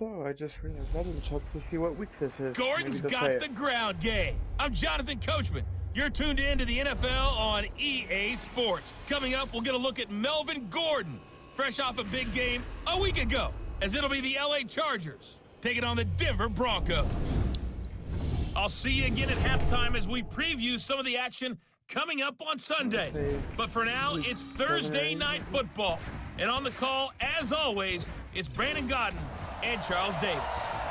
slow. I just realized I didn't check to see what week this is. Gordon's got the ground game. I'm Jonathan Coachman. You're tuned in to the NFL on EA Sports. Coming up, we'll get a look at Melvin Gordon, fresh off a big game a week ago, as it'll be the LA Chargers taking on the Denver Broncos. I'll see you again at halftime as we preview some of the action coming up on Sunday. But for now, it's Thursday Night Football. And on the call, as always, it's Brandon Godden and Charles Davis.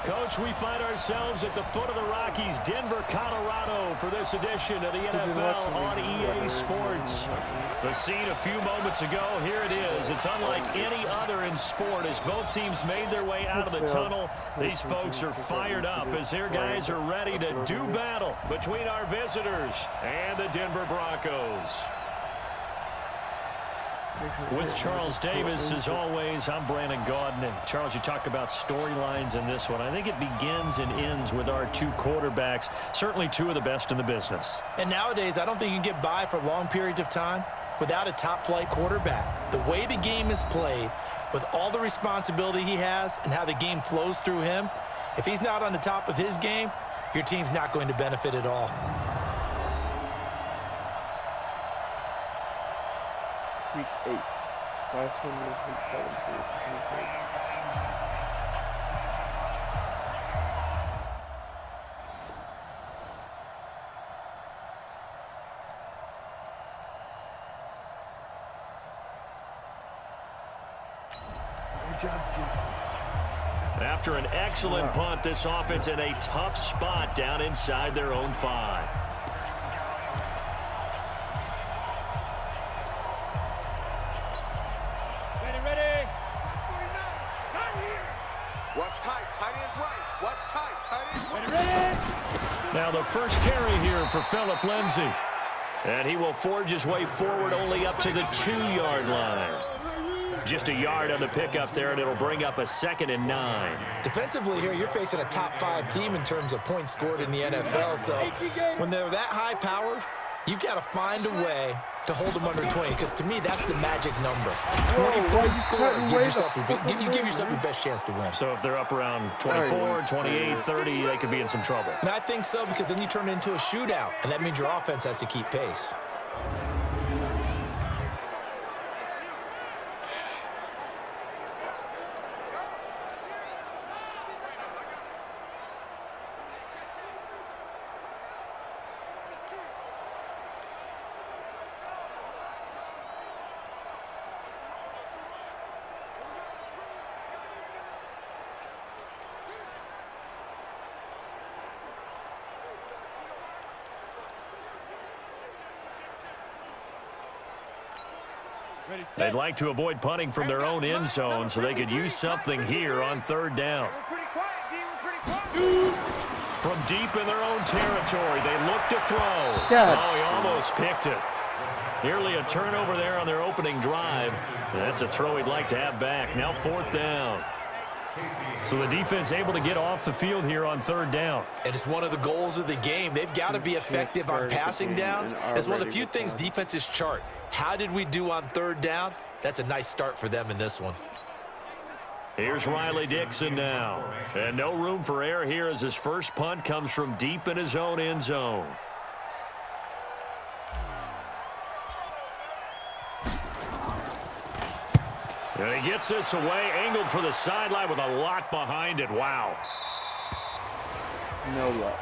Coach, we find ourselves at the foot of the Rockies, Denver, Colorado, for this edition of the NFL on EA Sports. The scene a few moments ago, here it is. It's unlike any other in sport as both teams made their way out of the tunnel. These folks are fired up as their guys are ready to do battle between our visitors and the Denver Broncos. With Charles Davis, as always, I'm Brandon Gaudin. And Charles, you talk about storylines in this one. I think it begins and ends with our two quarterbacks, certainly two of the best in the business. And nowadays, I don't think you can get by for long periods of time without a top-flight quarterback. The way the game is played, with all the responsibility he has and how the game flows through him, if he's not on the top of his game, your team's not going to benefit at all. Week 8. Last one was week 7, so this is week 8. Good job, Jim. After an excellent punt, this offense in a tough spot down inside their own 5. Now the first carry here for Phillip Lindsay. And he will forge his way forward only up to the 2-yard line. Just a yard on the pickup there, and it'll bring up a 2nd and 9. Defensively here, you're facing a top-5 team in terms of points scored in the NFL. So when they're that high-powered, you've got to find a way to hold them under 20, because to me, that's the magic number. 20 points scored, you give yourself your best chance to win. So if they're up around 24, 28, 30, they could be in some trouble. And I think so, because then you turn it into a shootout, and that means your offense has to keep pace. They'd like to avoid punting from their own end zone so they could use something here on 3rd down. From deep in their own territory, they look to throw. Oh, he almost picked it. Nearly a turnover there on their opening drive. That's a throw he'd like to have back. Now 4th down. So the defense able to get off the field here on 3rd down. And it's one of the goals of the game. They've got to be effective on passing downs. It's one of the few things defenses chart. How did we do on 3rd down? That's a nice start for them in this one. Here's Riley Dixon now. And no room for error here as his first punt comes from deep in his own end zone. And he gets this away, angled for the sideline with a lot behind it. Wow. No luck.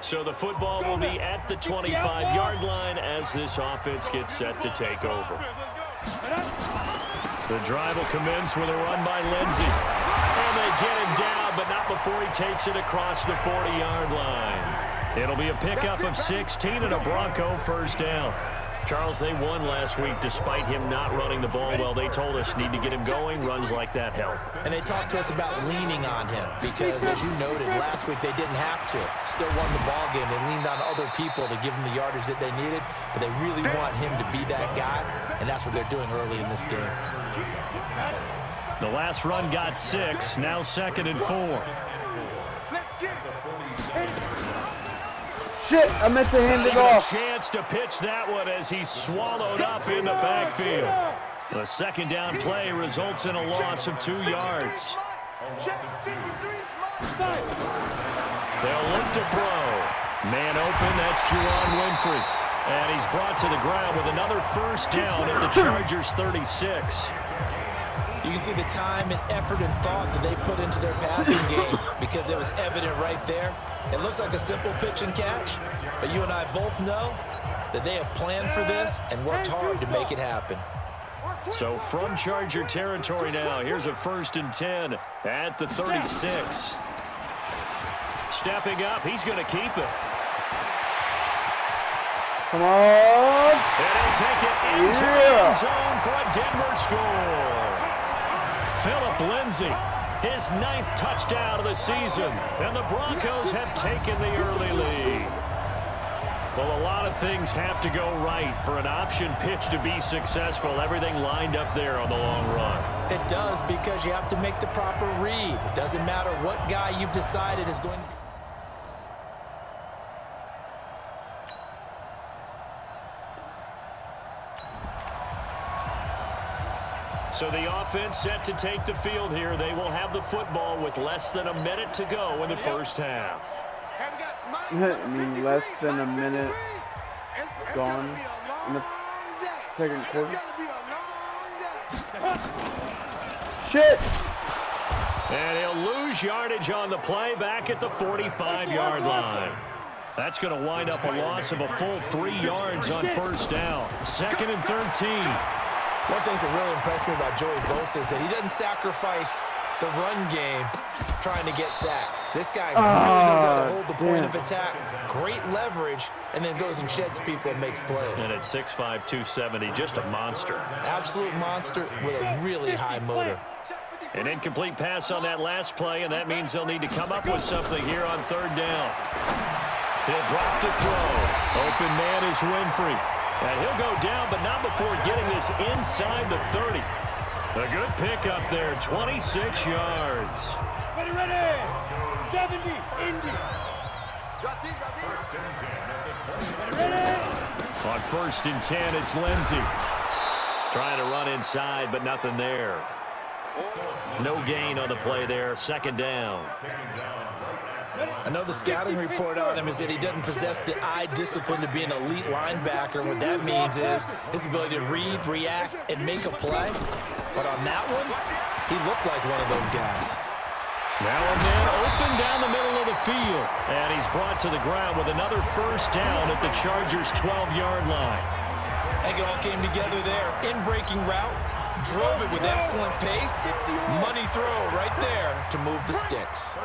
So the football will be at the 25-yard line as this offense gets set to take over. The drive will commence with a run by Lindsay. And they get him down, but not before he takes it across the 40-yard line. It'll be a pickup of 16 and a Bronco first down. Charles, they won last week despite him not running the ball well. They told us need to get him going. Runs like that help. And they talked to us about leaning on him because, as you noted, last week they didn't have to. Still won the ball game. They leaned on other people to give them the yardage that they needed, but they really want him to be that guy, and that's what they're doing early in this game. The last run got 6. Now 2nd and 4. Shit, I meant to hand it off. A chance to pitch that one as he's swallowed up in the backfield. The second down play results in a loss of 2 yards. They'll look to throw. Man open, that's Juwan Winfrey. And he's brought to the ground with another first down at the Chargers' 36. You can see the time and effort and thought that they put into their passing game because it was evident right there. It looks like a simple pitch and catch, but you and I both know that they have planned for this and worked hard to make it happen. So from Charger territory now, here's a 1st and 10 at the 36. Stepping up, he's going to keep it. Come on. And he'll take it into the end zone for a Denver score. Phillip Lindsay, his 9th touchdown of the season, and the Broncos have taken the early lead. Well, a lot of things have to go right for an option pitch to be successful. Everything lined up there on the long run. It does, because you have to make the proper read. It doesn't matter what guy you've decided is going to be. So the offense set to take the field here. They will have the football with less than a minute to go in the first half. I mean, less than a minute gone in the second quarter. Shit! And he'll lose yardage on the play back at the 45-yard line. That's going to wind up a loss of a full 3 yards on first down. 2nd and 13. One thing that really impressed me about Joey Bosa is that he doesn't sacrifice the run game trying to get sacks. This guy really knows how to hold the point of attack, great leverage, and then goes and sheds people and makes plays. And at 6'5", 270, just a monster. Absolute monster with a really high motor. An incomplete pass on that last play, and that means they'll need to come up with something here on 3rd down. He'll drop to throw. Open man is Winfrey. And he'll go down, but not before getting this inside the 30. A good pickup there, 26 yards. Ready. 70, Indy. On 1st and 10, it's Lindsay. Trying to run inside, but nothing there. No gain on the play there, 2nd down. I know the scouting report on him is that he doesn't possess the eye discipline to be an elite linebacker. What that means is his ability to read, react, and make a play. But on that one, he looked like one of those guys. Now a man open down the middle of the field. And he's brought to the ground with another first down at the Chargers' 12-yard line. I think it all came together there. In-breaking route, drove it with excellent pace. Money throw right there to move the sticks.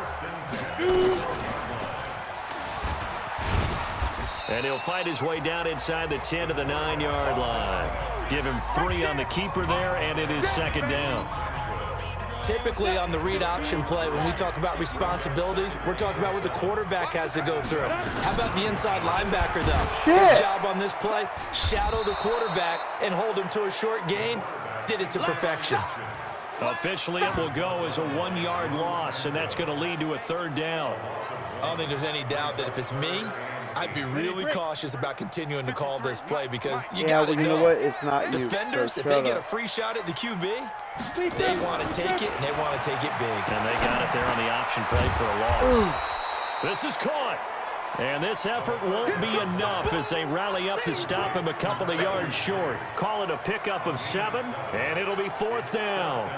And he'll fight his way down inside the 10 to the 9-yard line. Give him 3 on the keeper there, and it is 2nd down. Typically on the read option play, when we talk about responsibilities, we're talking about what the quarterback has to go through. How about the inside linebacker, though? His job on this play, shadow the quarterback and hold him to a short gain. Did it to perfection. Officially, it will go as a 1-yard loss, and that's going to lead to a 3rd down. I don't think there's any doubt that if it's me, I'd be really cautious about continuing to call this play because you got to know what? It's not defenders, if they get a free shot at the QB, they want to take it, and they want to take it big. And they got it there on the option play for a loss. This is caught. And this effort won't be enough as they rally up to stop him a couple of yards short. Call it a pickup of 7, and it'll be 4th down.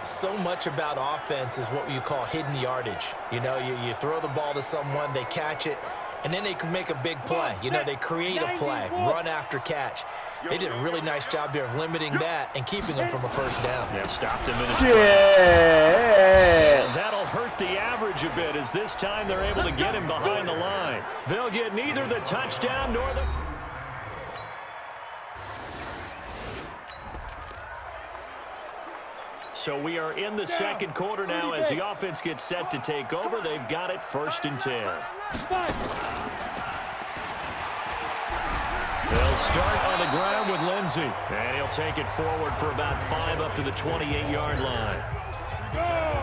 So much about offense is what you call hidden yardage. You know, you throw the ball to someone, they catch it, and then they can make a big play. You know, they create a play, run after catch. They did a really nice job there of limiting that and keeping them from a first down. Yeah, stopped him in his tracks. And that'll hurt the average a bit as this time they're able to get him behind the line. They'll get neither the touchdown nor the... So we are in the second quarter now as the offense gets set to take over. They've got it 1st and 10. They'll start on the ground with Lindsay. And he'll take it forward for about 5 up to the 28-yard line.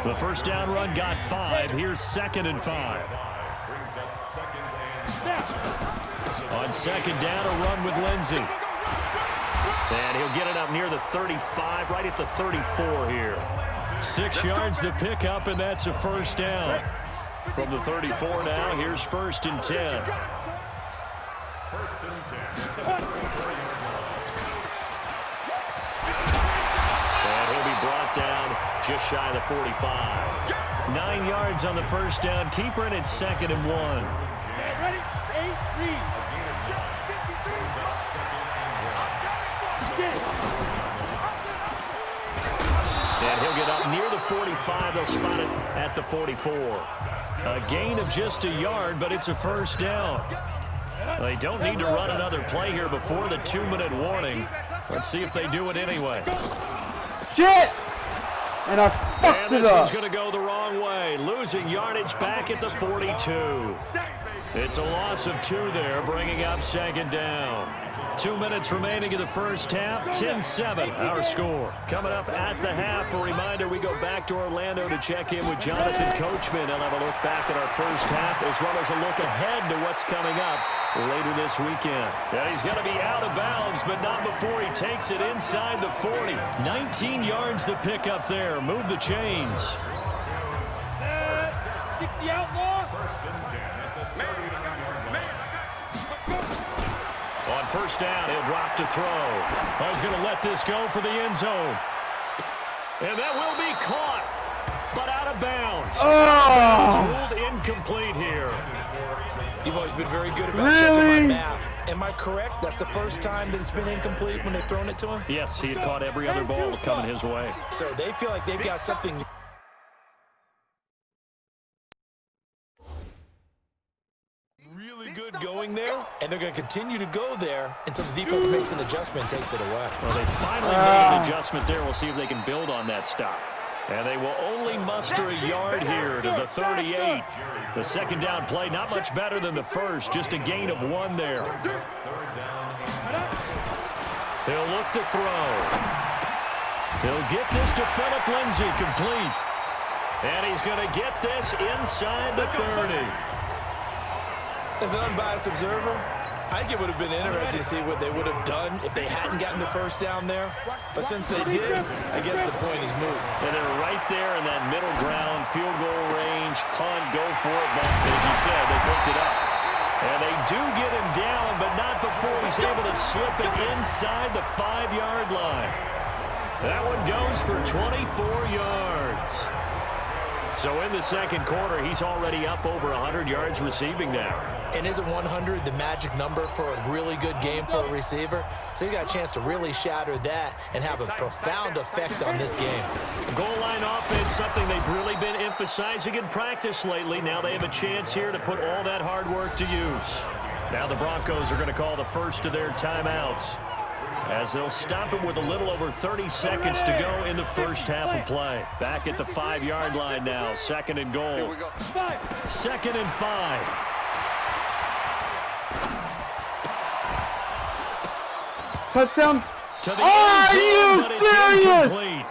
The first down run got 5. Here's 2nd and 5. On second down, a run with Lindsey. And he'll get it up near the 35, right at the 34 here. 6 yards the pickup, and that's a first down. From the 34 now, here's 1st and 10. And he'll be brought down just shy of the 45. 9 yards on the first down keeper, and it's 2nd and 1. Ready? 8, read. And he'll get up near the 45. They'll spot it at the 44. A gain of just a yard, but it's a first down. They don't need to run another play here before the 2-minute warning. Let's see if they do it anyway. Shit! And I fucked it up. And this one's going to go the wrong way. Losing yardage back at the 42. It's a loss of 2 there, bringing up 2nd down. 2 minutes remaining in the first half. 10-7, our score. Coming up at the half, a reminder, we go back to Orlando to check in with Jonathan Coachman and have a look back at our first half, as well as a look ahead to what's coming up later this weekend. And he's going to be out of bounds, but not before he takes it inside the 40. 19 yards the pick up there. Move the chains. 60 outlaw. On first down, he'll drop to throw. He's going to let this go for the end zone. And that will be caught, but out of bounds. It's ruled incomplete here. You've always been very good about checking my math. Am I correct? That's the first time that it's been incomplete when they've thrown it to him? Yes, he had caught every other ball coming his way. So they feel like they've got something really good going there, and they're going to continue to go there until the defense makes an adjustment and takes it away. Well, they finally made an adjustment there. We'll see if they can build on that stop. And they will only muster a yard here to the 38. The second down play, not much better than the first, just a gain of 1 there. He'll look to throw. He'll get this to Phillip Lindsay, complete. And he's going to get this inside the 30. As an unbiased observer, I think it would have been interesting to see what they would have done if they hadn't gotten the first down there. But since they did, I guess the point is moot. And they're right there in that middle ground, field goal range, punt, go for it. But as you said, they picked it up. And they do get him down, but not before he's able to slip it inside the 5-yard line. That one goes for 24 yards. So in the second quarter, he's already up over 100 yards receiving now. And isn't 100 the magic number for a really good game for a receiver? So he got a chance to really shatter that and have a profound effect on this game. Goal line offense, something they've really been emphasizing in practice lately. Now they have a chance here to put all that hard work to use. Now the Broncos are going to call the first of their timeouts, as they'll stop it with a little over 30 seconds to go in the first half of play. Back at the 5-yard line now, 2nd and goal. 2nd and 5. Touchdown. To the end zone, but it's incomplete.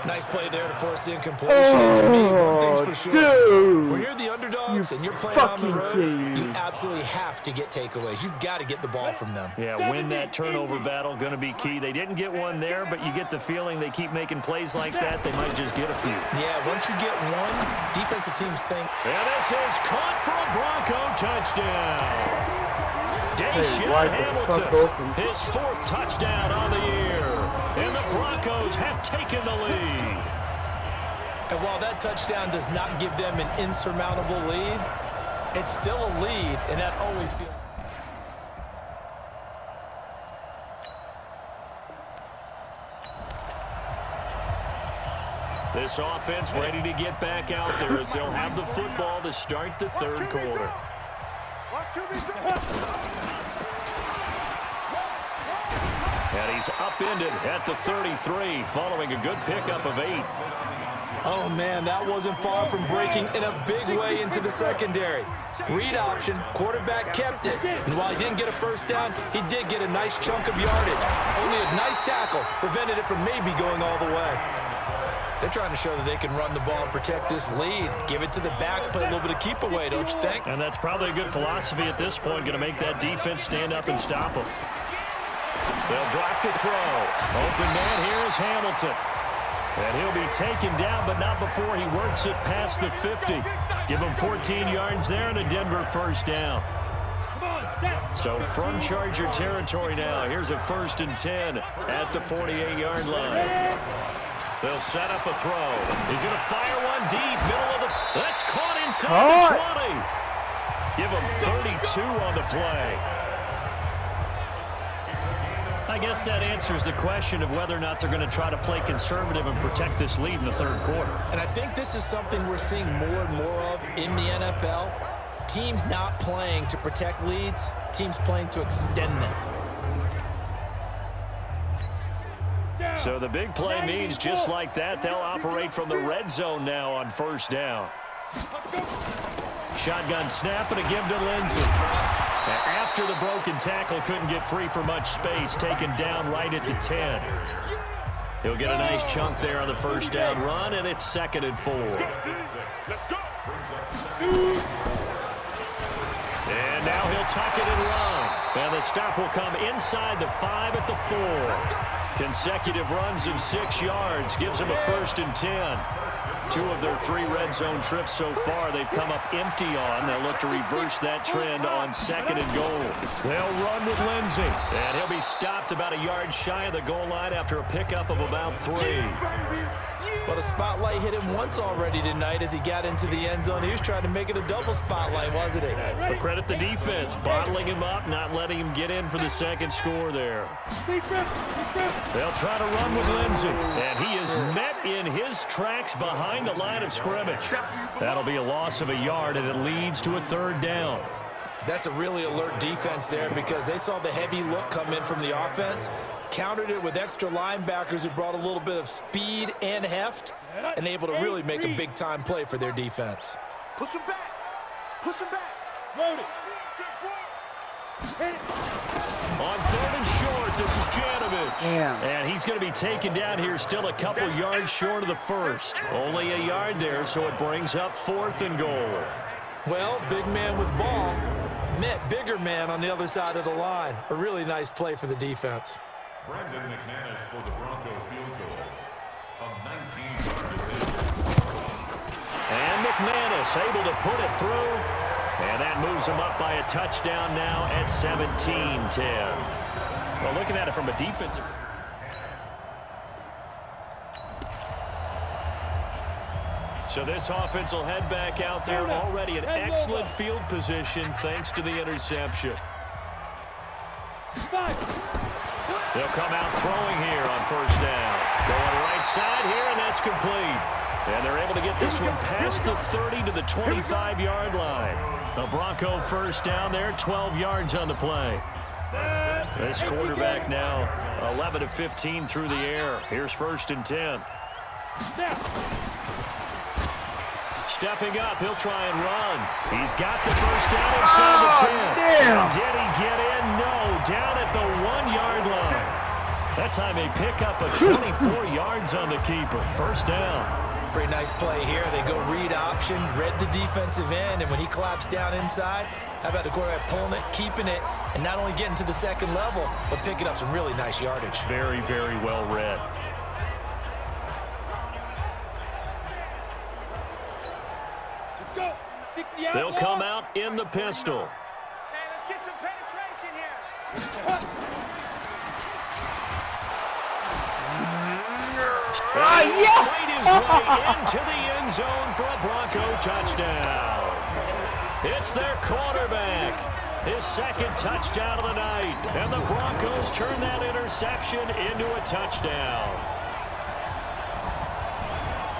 Nice play there to force the incompletion. And to me, one thing's for sure. Dude, when you're the underdogs and you're playing on the road, you absolutely have to get takeaways. You've got to get the ball from them. Yeah, win that turnover battle, going to be key. They didn't get one there, but you get the feeling they keep making plays like that, they might just get a few. Yeah, once you get one, defensive teams think. And this is caught for a Bronco touchdown. Deshaun Hamilton, his 4th touchdown on the year. And the Broncos have taken the lead. And while that touchdown does not give them an insurmountable lead, it's still a lead, and that always feels. This offense ready to get back out there as they'll have the football to start the 3rd quarter. And he's upended at the 33 following a good pickup of 8. Oh, man, that wasn't far from breaking in a big way into the secondary. Read option, quarterback kept it. And while he didn't get a first down, he did get a nice chunk of yardage. Only a nice tackle prevented it from maybe going all the way. They're trying to show that they can run the ball and protect this lead. Give it to the backs, play a little bit of keep away, don't you think? And that's probably a good philosophy at this point, going to make that defense stand up and stop them. They'll drop the throw. Open man here is Hamilton. And he'll be taken down, but not before he works it past the 50. Give him 14 yards there and a Denver first down. So from Charger territory now, here's a 1st and 10 at the 48-yard line. They'll set up a throw. He's going to fire one deep, middle of the... That's caught inside the 20. Give him 32 on the play. I guess that answers the question of whether or not they're going to try to play conservative and protect this lead in the 3rd quarter. And I think this is something we're seeing more and more of in the NFL. Teams not playing to protect leads, teams playing to extend them. So the big play means just like that, they'll operate from the red zone now on 1st down. Shotgun snap and a give to Lindsey. After the broken tackle, couldn't get free for much space, taken down right at the 10. He'll get a nice chunk there on the 1st down run, and it's 2nd and 4. And now he'll tuck it and run. And the stop will come inside the 5 at the 4. Consecutive runs of 6 yards gives him a 1st and 10. 2 of their 3 red zone trips so far they've come up empty on. They'll look to reverse that trend on 2nd and goal. They'll run with Lindsey. And he'll be stopped about a yard shy of the goal line after a pickup of about 3. But a spotlight hit him once already tonight as he got into the end zone. He was trying to make it a double spotlight, wasn't he? But credit the defense, bottling him up, not letting him get in for the 2nd score there. They'll try to run with Lindsey. And he is met in his tracks behind the line of scrimmage. That'll be a loss of a yard, and it leads to a 3rd down. That's a really alert defense there because they saw the heavy look come in from the offense, countered it with extra linebackers who brought a little bit of speed and heft, and able to really make a big-time play for their defense. Push him back. Push him back. Load it. On 3rd and short, this is Janovich. And he's going to be taken down here still a couple yards short of the 1st. Only a yard there, so it brings up 4th and goal. Well, big man with ball met bigger man on the other side of the line. A really nice play for the defense. Brandon McManus for the Bronco field goal of 19 yards. And McManus able to put it through. And that moves him up by a touchdown now at 17-10. Well, looking at it from a defensive... So this offense will head back out there already in excellent field position thanks to the interception. They'll come out throwing here on 1st down. Going right side here, and that's complete. And they're able to get this one past the 30 to the 25-yard line. A Bronco 1st down there, 12 yards on the play. This quarterback now 11 of 15 through the air. Here's 1st and 10. Stepping up, he'll try and run. He's got the 1st down inside the 10. And did he get in? No, down at the 1-yard line. That time they pick up a 24 yards on the keeper. 1st down. Pretty nice play here. They go read option, read the defensive end, and when he collapsed down inside, how about the quarterback pulling it, keeping it, and not only getting to the 2nd level, but picking up some really nice yardage. Very, very well read. They'll come out in the pistol. Hey, let's get some penetration here. Fight his way into the end zone for a Bronco touchdown. It's their quarterback. His 2nd touchdown of the night. And the Broncos turn that interception into a touchdown.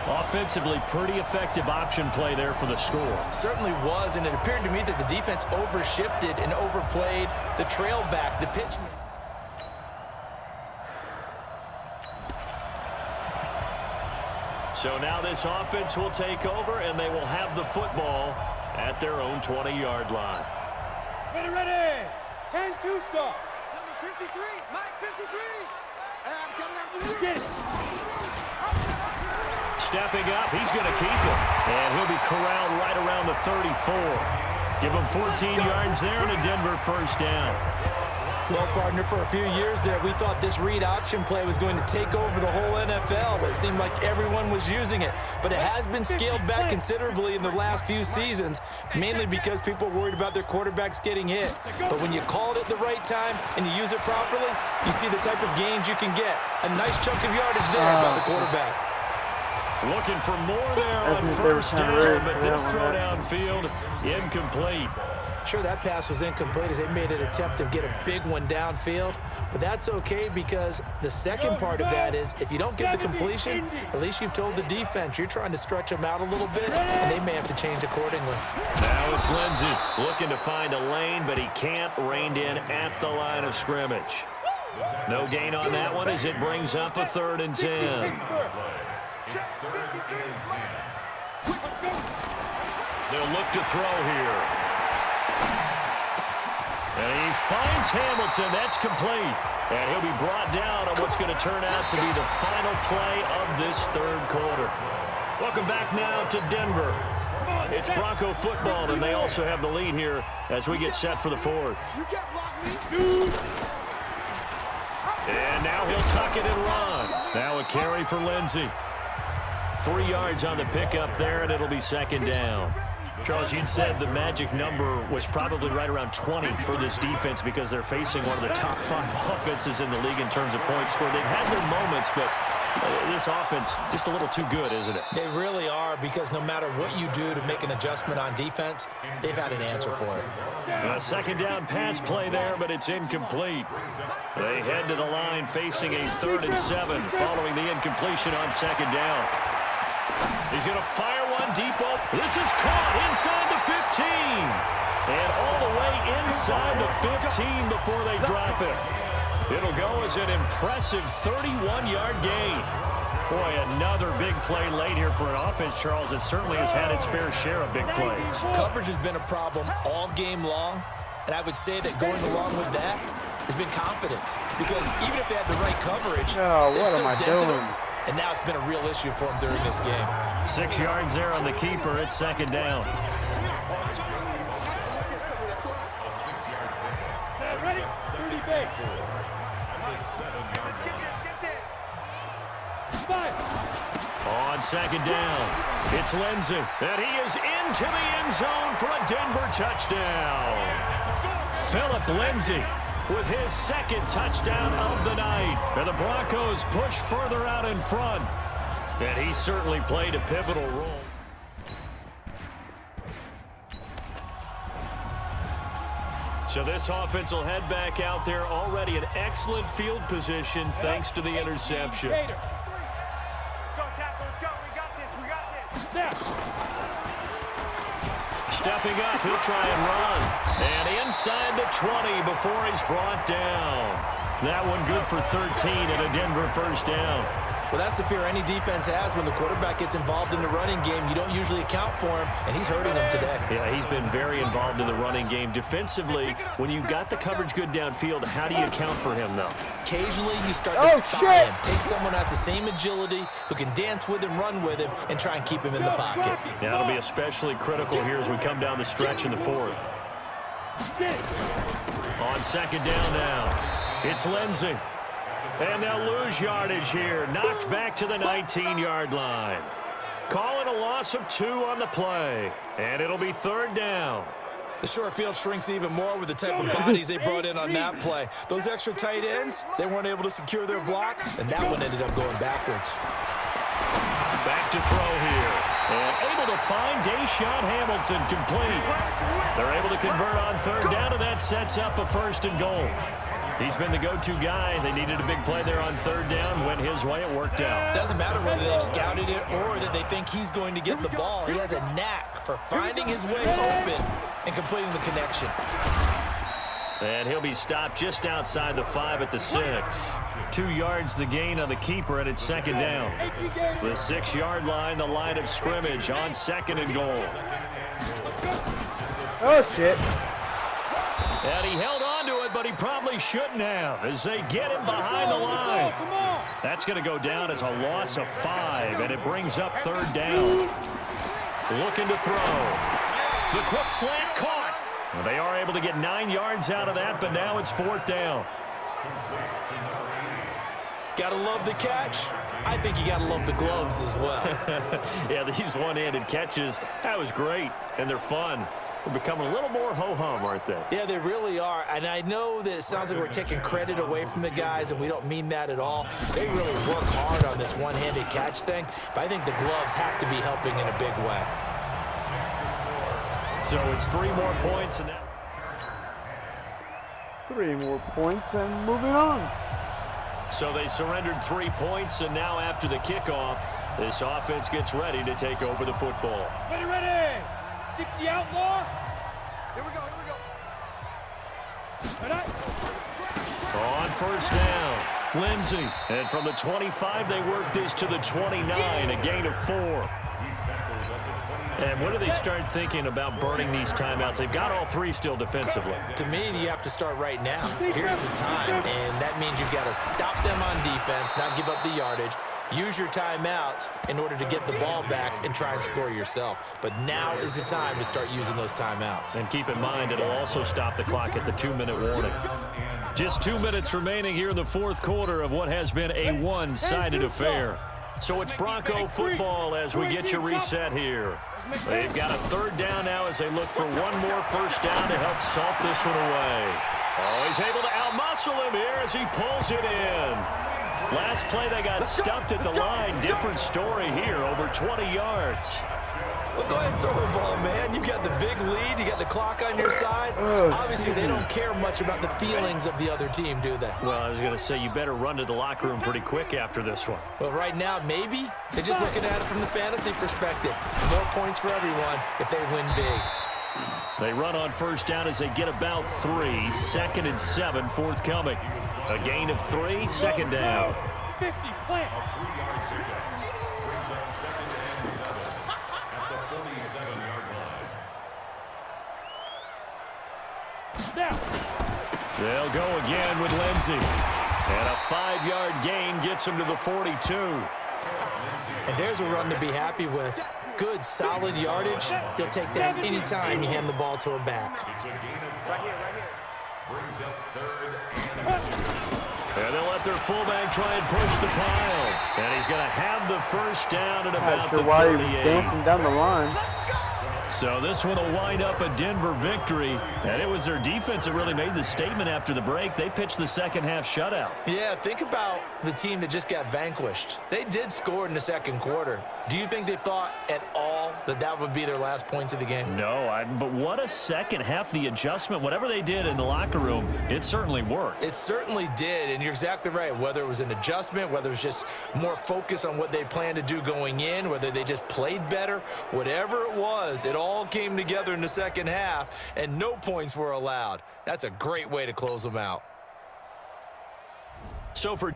Offensively, pretty effective option play there for the score. Certainly was, and it appeared to me that the defense overshifted and overplayed the trail back, the pitchman. So now this offense will take over, and they will have the football at their own 20-yard line. Ready. 10-2 stop. Number 53, Mike 53. And I'm coming after you. Get it. stepping up. He's going to keep it. And he'll be corralled right around the 34. Give him 14 yards there and a Denver first down. Well, partner, for a few years there, we thought this read option play was going to take over the whole NFL, but it seemed like everyone was using it. But it has been scaled back considerably in the last few seasons, mainly because people are worried about their quarterbacks getting hit. But when you call it at the right time and you use it properly, you see the type of gains you can get. A nice chunk of yardage there by the quarterback. Looking for more there on first down, but this throw downfield, incomplete. Sure, that pass was incomplete as they made an attempt to get a big one downfield, but that's okay because the second part of that is if you don't get the completion, at least you've told the defense you're trying to stretch them out a little bit, and they may have to change accordingly. Now it's Lindsey looking to find a lane, but he can't, reined in at the line of scrimmage. No gain on that one as it brings up a 3rd and 10. They'll look to throw here. And he finds Hamilton. That's complete. And he'll be brought down on what's going to turn out to be the final play of this 3rd quarter. Welcome back now to Denver. It's Bronco football, and they also have the lead here as we get set for the 4th. And now he'll tuck it and run. Now a carry for Lindsey. 3 yards on the pickup there, and it'll be 2nd down. Charles, you'd said the magic number was probably right around 20 for this defense because they're facing one of the top 5 offenses in the league in terms of points scored. They've had their moments, but this offense just a little too good, isn't it? They really are, because no matter what you do to make an adjustment on defense, they've had an answer for it. A 2nd down pass play there, but it's incomplete. They head to the line facing a 3rd and 7 following the incompletion on 2nd down. He's going to fire one deep open. This is caught inside the 15. And all the way inside the 15 before they drop it. It'll go as an impressive 31-yard gain. Boy, another big play late here for an offense, Charles, that certainly has had its fair share of big plays. Coverage has been a problem all game long, and I would say that going along with that has been confidence. Because even if they had the right coverage, they still dented them. And now it's been a real issue for him during this game. 6 yards there on the keeper. It's 2nd down. Ready? On 2nd down, it's Lindsey. And he is into the end zone for a Denver touchdown. Phillip Lindsey with his 2nd touchdown of the night. And the Broncos push further out in front. And he certainly played a pivotal role. So this offense will head back out there, already in excellent field position thanks to the interception. Go, tackle, let's go. We got this. Stepping up, he'll try and run. And inside the 20 before he's brought down. That one good for 13 and a Denver first down. Well, that's the fear any defense has when the quarterback gets involved in the running game. You don't usually account for him, and he's hurting them today. Yeah, he's been very involved in the running game. Defensively, when you've got the coverage good downfield, how do you account for him, though? Occasionally, you start to spy him. Take someone that's the same agility, who can dance with him, run with him, and try and keep him in the pocket. Yeah, that'll be especially critical here as we come down the stretch in the 4th. On 2nd down now, it's Lindsey. And they'll lose yardage here. Knocked back to the 19-yard line. Calling a loss of 2 on the play. And it'll be 3rd down. The short field shrinks even more with the type of bodies they brought in on that play. Those extra tight ends, they weren't able to secure their blocks, and that one ended up going backwards. Back to throw here. And able to find Deshaun Hamilton complete. They're able to convert on 3rd down, and that sets up a 1st and goal. He's been the go-to guy. They needed a big play there on 3rd down. Went his way. It worked out. Doesn't matter whether they've scouted it or that they think he's going to get the ball. He has a knack for finding his way open and completing the connection. And he'll be stopped just outside the 5 at the 6. 2 yards the gain on the keeper, and it's 2nd down. The 6-yard line, the line of scrimmage on 2nd and goal. Oh, shit. And he held on to it, but he probably shouldn't have as they get him behind the line. That's going to go down as a loss of 5, and it brings up 3rd down. Looking to throw. The quick slant caught. Well, they are able to get 9 yards out of that, but now it's 4th down. Gotta love the catch. I think you gotta love the gloves as well. Yeah, these one-handed catches, that was great, and they're fun. They're becoming a little more ho-hum, aren't they? Yeah, they really are. And I know that it sounds like we're taking credit away from the guys, and we don't mean that at all. They really work hard on this one-handed catch thing, but I think the gloves have to be helping in a big way. So it's 3 more points, and that 3 more points and moving on. So they surrendered 3 points, and now after the kickoff, this offense gets ready to take over the football. Ready. 60 outlaw. Here we go. On 1st down, Lindsey. And from the 25, they work this to the 29, a gain of 4. And what do they start thinking about burning these timeouts? They've got all 3 still defensively. To me, you have to start right now. Here's the time, and that means you've got to stop them on defense, not give up the yardage. Use your timeouts in order to get the ball back and try and score yourself. But now is the time to start using those timeouts. And keep in mind, it'll also stop the clock at the 2-minute warning. Just 2 minutes remaining here in the 4th quarter of what has been a one-sided affair. So it's Bronco football as we get you reset here. They've got a 3rd down now as they look for one more 1st down to help salt this one away. Oh, he's able to outmuscle him here as he pulls it in. Last play, they got stuffed at the line. Different story here, over 20 yards. Well, go ahead and throw the ball, man. You got the big lead. You got the clock on your side. Obviously, they don't care much about the feelings of the other team, do they? Well, I was going to say, you better run to the locker room pretty quick after this one. Well, right now, maybe. They're just looking at it from the fantasy perspective. More points for everyone if they win big. They run on 1st down as they get about 3. 2nd and 7 forthcoming. A gain of 3, 2nd down. 50, plant. A 3-yard pickup brings up 2nd and 7 at the 47-yard line. Now. They'll go again with Lindsey. And a 5-yard gain gets him to the 42. And there's a run to be happy with. Good, solid yardage. He'll take that anytime you hand the ball to a back. It's a gain of 5. Brings up 3rd and 2. And they'll let their fullback try and push the pile. And he's going to have the 1st down at about the 38. Dancing down the line. So this one will wind up a Denver victory. And it was their defense that really made the statement after the break. They pitched the second half shutout. Yeah, think about the team that just got vanquished. They did score in the 2nd quarter. Do you think they thought at all that that would be their last points of the game? No, but what a second half. The adjustment, whatever they did in the locker room, it certainly worked. It certainly did, and you're exactly right. Whether it was an adjustment, whether it was just more focus on what they planned to do going in, whether they just played better, whatever it was, it all came together in the 2nd half, and no points were allowed. That's a great way to close them out. So for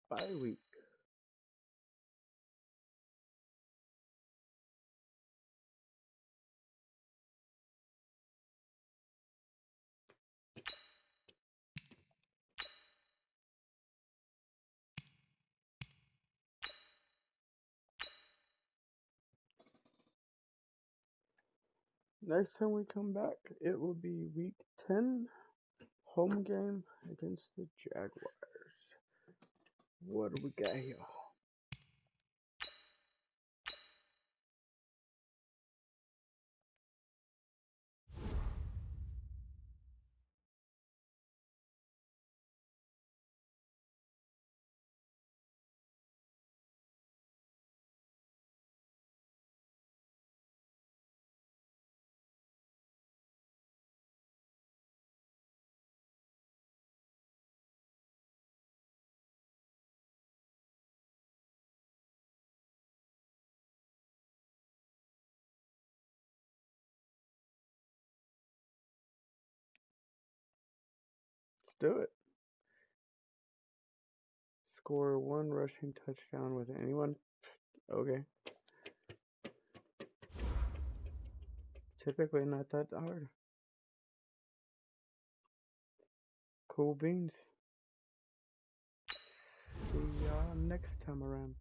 Bye week. Next time we come back, it will be week 10, home game against the Jaguars. What do we got here? do it. Score 1 rushing touchdown with anyone. Okay. Typically not that hard. Cool beans. See y'all next time around.